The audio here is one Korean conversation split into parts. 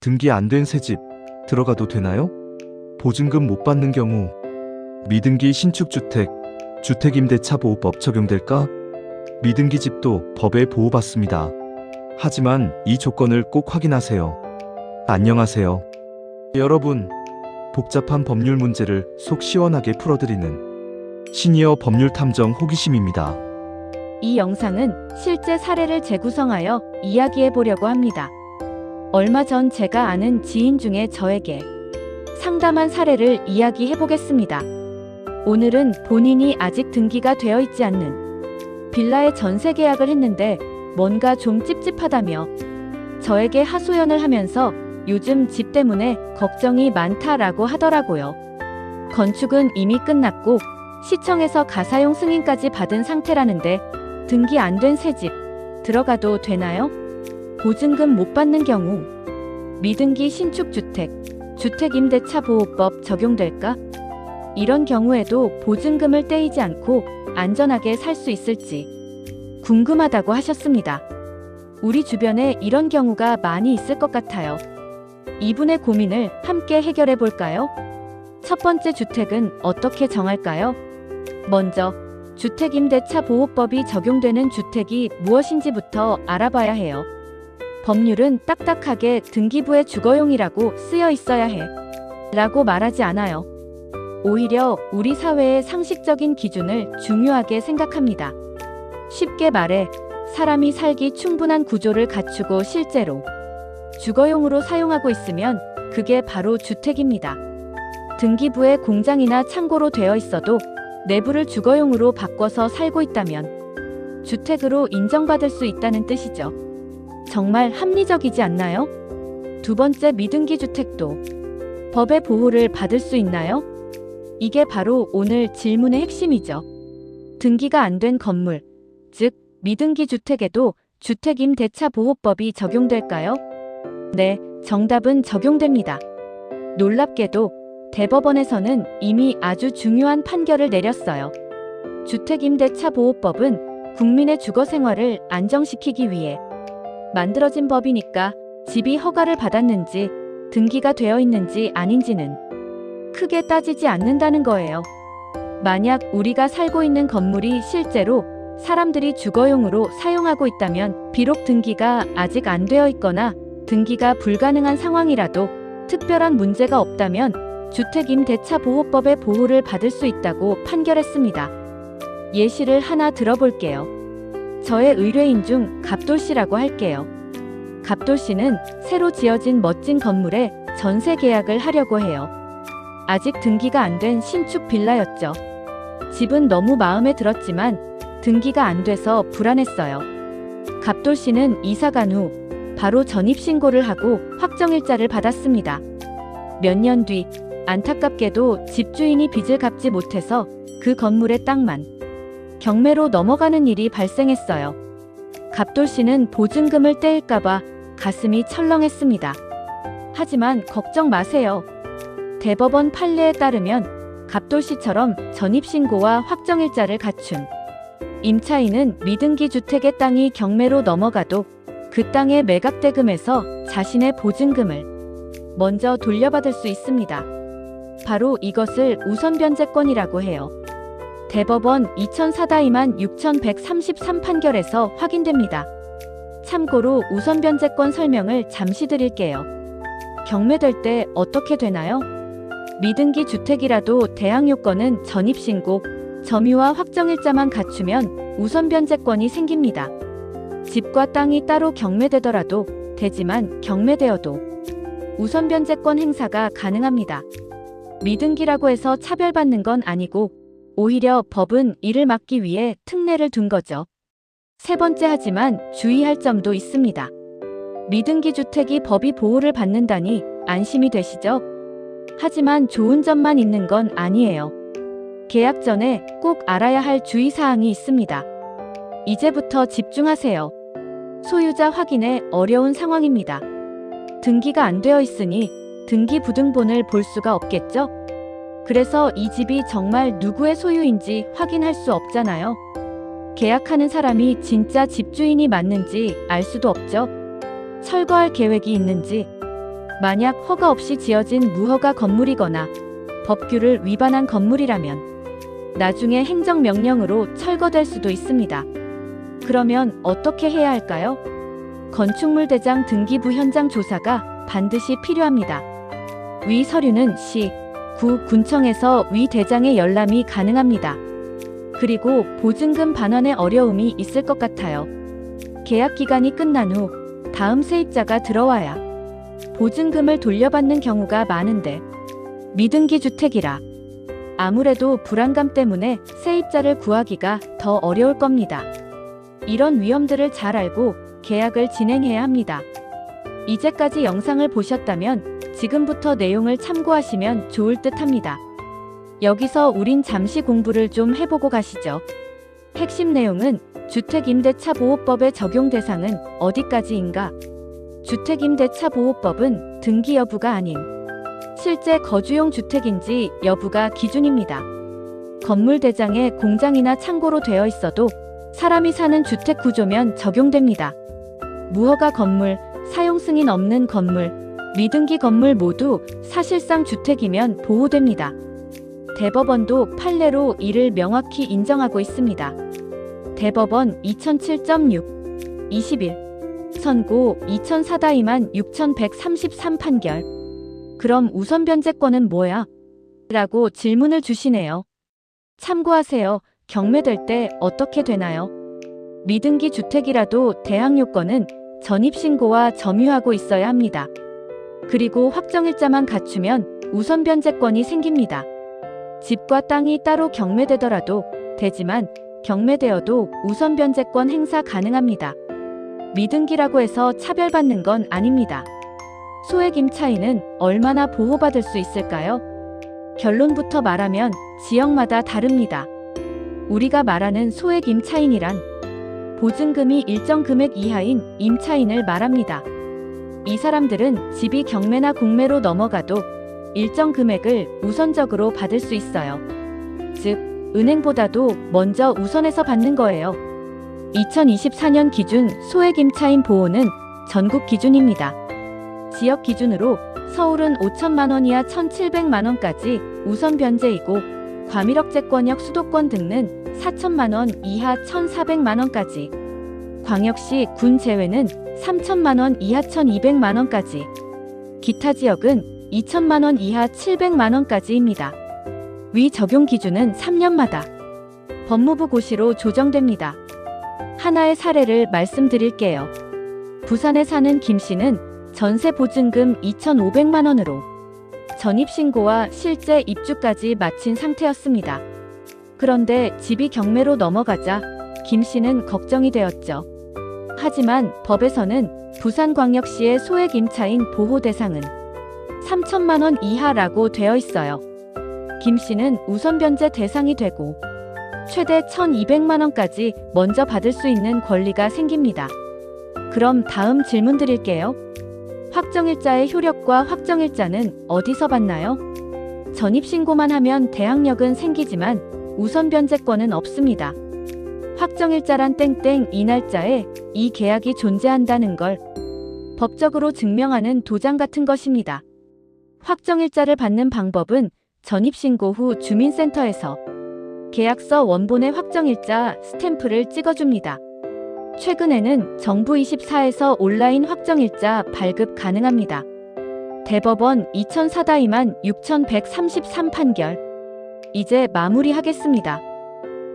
등기 안 된 새 집 들어가도 되나요? 보증금 못 받는 경우 미등기 신축주택 주택임대차 보호법 적용될까? 미등기 집도 법에 보호받습니다. 하지만 이 조건을 꼭 확인하세요. 안녕하세요. 여러분, 복잡한 법률 문제를 속 시원하게 풀어드리는 시니어 법률 탐정 호기심입니다. 이 영상은 실제 사례를 재구성하여 이야기해 보려고 합니다. 얼마 전 제가 아는 지인 중에 저에게 상담한 사례를 이야기해 보겠습니다. 오늘은 본인이 아직 등기가 되어 있지 않는 빌라에 전세 계약을 했는데 뭔가 좀 찝찝하다며 저에게 하소연을 하면서 요즘 집 때문에 걱정이 많다라고 하더라고요. 건축은 이미 끝났고 시청에서 가사용 승인까지 받은 상태라는데 등기 안 된 새 집 들어가도 되나요? 보증금 못 받는 경우 미등기 신축주택 주택임대차 보호법 적용될까? 이런 경우에도 보증금을 떼이지 않고 안전하게 살 수 있을지 궁금하다고 하셨습니다. 우리 주변에 이런 경우가 많이 있을 것 같아요. 이분의 고민을 함께 해결해 볼까요? 첫 번째, 주택은 어떻게 정할까요? 먼저 주택임대차 보호법이 적용되는 주택이 무엇인지부터 알아봐야 해요. 법률은 딱딱하게 등기부의 주거용이라고 쓰여 있어야 해 라고 말하지 않아요. 오히려 우리 사회의 상식적인 기준을 중요하게 생각합니다. 쉽게 말해 사람이 살기 충분한 구조를 갖추고 실제로 주거용으로 사용하고 있으면 그게 바로 주택입니다. 등기부에 공장이나 창고로 되어 있어도 내부를 주거용으로 바꿔서 살고 있다면 주택으로 인정받을 수 있다는 뜻이죠. 정말 합리적이지 않나요? 두 번째, 미등기 주택도 법의 보호를 받을 수 있나요? 이게 바로 오늘 질문의 핵심이죠. 등기가 안 된 건물, 즉 미등기 주택에도 주택임대차 보호법이 적용될까요? 네, 정답은 적용됩니다. 놀랍게도 대법원에서는 이미 아주 중요한 판결을 내렸어요. 주택임대차 보호법은 국민의 주거 생활을 안정시키기 위해 만들어진 법이니까 집이 허가를 받았는지 등기가 되어 있는지 아닌지는 크게 따지지 않는다는 거예요. 만약 우리가 살고 있는 건물이 실제로 사람들이 주거용으로 사용하고 있다면 비록 등기가 아직 안 되어 있거나 등기가 불가능한 상황이라도 특별한 문제가 없다면 주택임대차 보호법의 보호를 받을 수 있다고 판결했습니다. 예시를 하나 들어볼게요. 저의 의뢰인 중 갑돌씨라고 할게요. 갑돌씨는 새로 지어진 멋진 건물에 전세 계약을 하려고 해요. 아직 등기가 안 된 신축 빌라였죠. 집은 너무 마음에 들었지만 등기가 안 돼서 불안했어요. 갑돌씨는 이사 간 후 바로 전입신고를 하고 확정일자를 받았습니다. 몇 년 뒤 안타깝게도 집주인이 빚을 갚지 못해서 그 건물의 땅만 경매로 넘어가는 일이 발생했어요. 갑돌씨는 보증금을 떼일까봐 가슴이 철렁했습니다. 하지만 걱정 마세요. 대법원 판례에 따르면 갑돌씨처럼 전입신고와 확정일자를 갖춘 임차인은 미등기 주택의 땅이 경매로 넘어가도 그 땅의 매각대금에서 자신의 보증금을 먼저 돌려받을 수 있습니다. 바로 이것을 우선변제권이라고 해요. 대법원 2004-6133 판결에서 확인됩니다. 참고로 우선변제권 설명을 잠시 드릴게요. 경매될 때 어떻게 되나요? 미등기 주택이라도 대항 요건은 전입신고, 점유와 확정일자만 갖추면 우선변제권이 생깁니다. 집과 땅이 따로 경매되더라도 되지만 경매되어도 우선변제권 행사가 가능합니다. 미등기라고 해서 차별받는 건 아니고 오히려 법은 이를 막기 위해 특례를 둔 거죠. 세 번째, 하지만 주의할 점도 있습니다. 미등기 주택이 법이 보호를 받는다니 안심이 되시죠? 하지만 좋은 점만 있는 건 아니에요. 계약 전에 꼭 알아야 할 주의사항이 있습니다. 이제부터 집중하세요. 소유자 확인에 어려운 상황입니다. 등기가 안 되어 있으니 등기부등본을 볼 수가 없겠죠? 그래서 이 집이 정말 누구의 소유인지 확인할 수 없잖아요. 계약하는 사람이 진짜 집주인이 맞는지 알 수도 없죠. 철거할 계획이 있는지, 만약 허가 없이 지어진 무허가 건물이거나 법규를 위반한 건물이라면 나중에 행정명령으로 철거될 수도 있습니다. 그러면 어떻게 해야 할까요? 건축물 대장 등기부 현장 조사가 반드시 필요합니다. 위 서류는 시, 구, 군청에서 위 대장에 열람이 가능합니다. 그리고 보증금 반환에 어려움이 있을 것 같아요. 계약 기간이 끝난 후 다음 세입자가 들어와야 보증금을 돌려받는 경우가 많은데 미등기 주택이라 아무래도 불안감 때문에 세입자를 구하기가 더 어려울 겁니다. 이런 위험들을 잘 알고 계약을 진행해야 합니다. 이제까지 영상을 보셨다면 지금부터 내용을 참고하시면 좋을 듯 합니다. 여기서 우린 잠시 공부를 좀 해보고 가시죠. 핵심 내용은 주택임대차보호법의 적용 대상은 어디까지인가? 주택임대차보호법은 등기 여부가 아닌 실제 거주용 주택인지 여부가 기준입니다. 건물 대장에 공장이나 창고로 되어 있어도 사람이 사는 주택 구조면 적용됩니다. 무허가 건물, 사용 승인 없는 건물, 미등기 건물 모두 사실상 주택이면 보호됩니다. 대법원도 판례로 이를 명확히 인정하고 있습니다. 대법원 2007.6 21 선고 2004-6133 판결. 그럼 우선 변제권은 뭐야? 라고 질문을 주시네요. 참고하세요. 경매될 때 어떻게 되나요? 미등기 주택이라도 대항 요건은 전입신고와 점유하고 있어야 합니다. 그리고 확정일자만 갖추면 우선 변제권이 생깁니다. 집과 땅이 따로 경매되더라도 되지만 경매되어도 우선 변제권 행사 가능합니다. 미등기라고 해서 차별받는 건 아닙니다. 소액 임차인은 얼마나 보호받을 수 있을까요? 결론부터 말하면 지역마다 다릅니다. 우리가 말하는 소액 임차인이란 보증금이 일정 금액 이하인 임차인을 말합니다. 이 사람들은 집이 경매나 공매로 넘어가도 일정 금액을 우선적으로 받을 수 있어요. 즉, 은행보다도 먼저 우선해서 받는 거예요. 2024년 기준 소액 임차인 보호는 전국 기준입니다. 지역 기준으로 서울은 5천만 원 이하 1,700만 원까지 우선 변제이고 과밀억제권역 수도권 등은 4천만 원 이하 1,400만 원까지, 광역시 군 제외는 3천만 원 이하 1,200만 원까지, 기타 지역은 2천만 원 이하 700만 원까지입니다. 위 적용 기준은 3년마다 법무부 고시로 조정됩니다. 하나의 사례를 말씀드릴게요. 부산에 사는 김 씨는 전세 보증금 2,500만 원으로 전입신고와 실제 입주까지 마친 상태였습니다. 그런데 집이 경매로 넘어가자 김 씨는 걱정이 되었죠. 하지만 법에서는 부산광역시의 소액 임차인 보호 대상은 3천만 원 이하라고 되어 있어요. 김 씨는 우선 변제 대상이 되고 최대 1,200만 원까지 먼저 받을 수 있는 권리가 생깁니다. 그럼 다음 질문 드릴게요. 확정일자의 효력과 확정일자는 어디서 받나요? 전입신고만 하면 대항력은 생기지만 우선 변제권은 없습니다. 확정일자란 땡땡 이 날짜에 이 계약이 존재한다는 걸 법적으로 증명하는 도장 같은 것입니다. 확정일자를 받는 방법은 전입신고 후 주민센터에서 계약서 원본의 확정일자 스탬프를 찍어줍니다. 최근에는 정부24에서 온라인 확정일자 발급 가능합니다. 대법원 2004-6133 판결. 이제 마무리하겠습니다.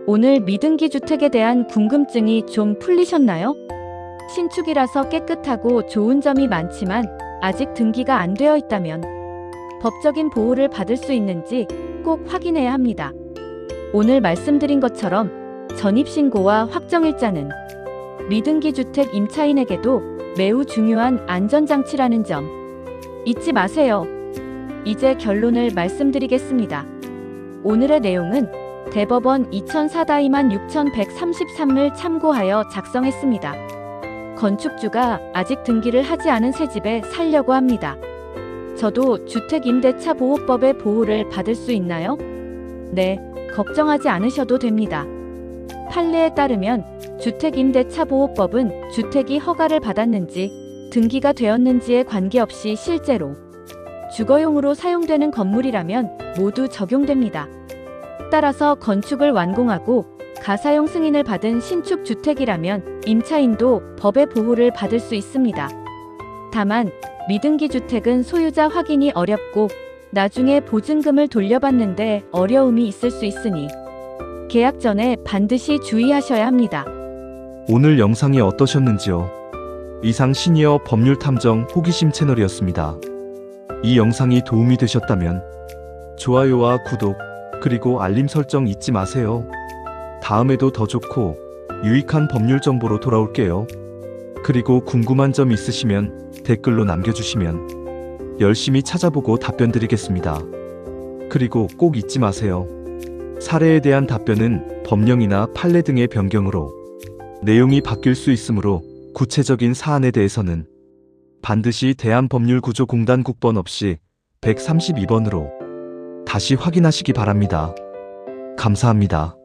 오늘 미등기 주택에 대한 궁금증이 좀 풀리셨나요? 신축이라서 깨끗하고 좋은 점이 많지만 아직 등기가 안 되어 있다면 법적인 보호를 받을 수 있는지 꼭 확인해야 합니다. 오늘 말씀드린 것처럼 전입신고와 확정일자는 미등기 주택 임차인에게도 매우 중요한 안전장치라는 점 잊지 마세요. 이제 결론을 말씀드리겠습니다. 오늘의 내용은 대법원 2004-6133을 참고하여 작성했습니다. 건축주가 아직 등기를 하지 않은 새 집에 살려고 합니다. 저도 주택임대차보호법의 보호를 받을 수 있나요? 네, 걱정하지 않으셔도 됩니다. 판례에 따르면 주택임대차보호법은 주택이 허가를 받았는지 등기가 되었는지에 관계없이 실제로 주거용으로 사용되는 건물이라면 모두 적용됩니다. 따라서 건축을 완공하고 가사용 승인을 받은 신축 주택이라면 임차인도 법의 보호를 받을 수 있습니다. 다만 미등기 주택은 소유자 확인이 어렵고 나중에 보증금을 돌려받는데 어려움이 있을 수 있으니 계약 전에 반드시 주의하셔야 합니다. 오늘 영상이 어떠셨는지요? 이상 시니어 법률 탐정 호기심 채널이었습니다. 이 영상이 도움이 되셨다면 좋아요와 구독, 그리고 알림 설정 잊지 마세요. 다음에도 더 좋고 유익한 법률 정보로 돌아올게요. 그리고 궁금한 점 있으시면 댓글로 남겨주시면 열심히 찾아보고 답변 드리겠습니다. 그리고 꼭 잊지 마세요. 사례에 대한 답변은 법령이나 판례 등의 변경으로 내용이 바뀔 수 있으므로 구체적인 사안에 대해서는 반드시 대한법률구조공단 국번 없이 132번으로 다시 확인하시기 바랍니다. 감사합니다.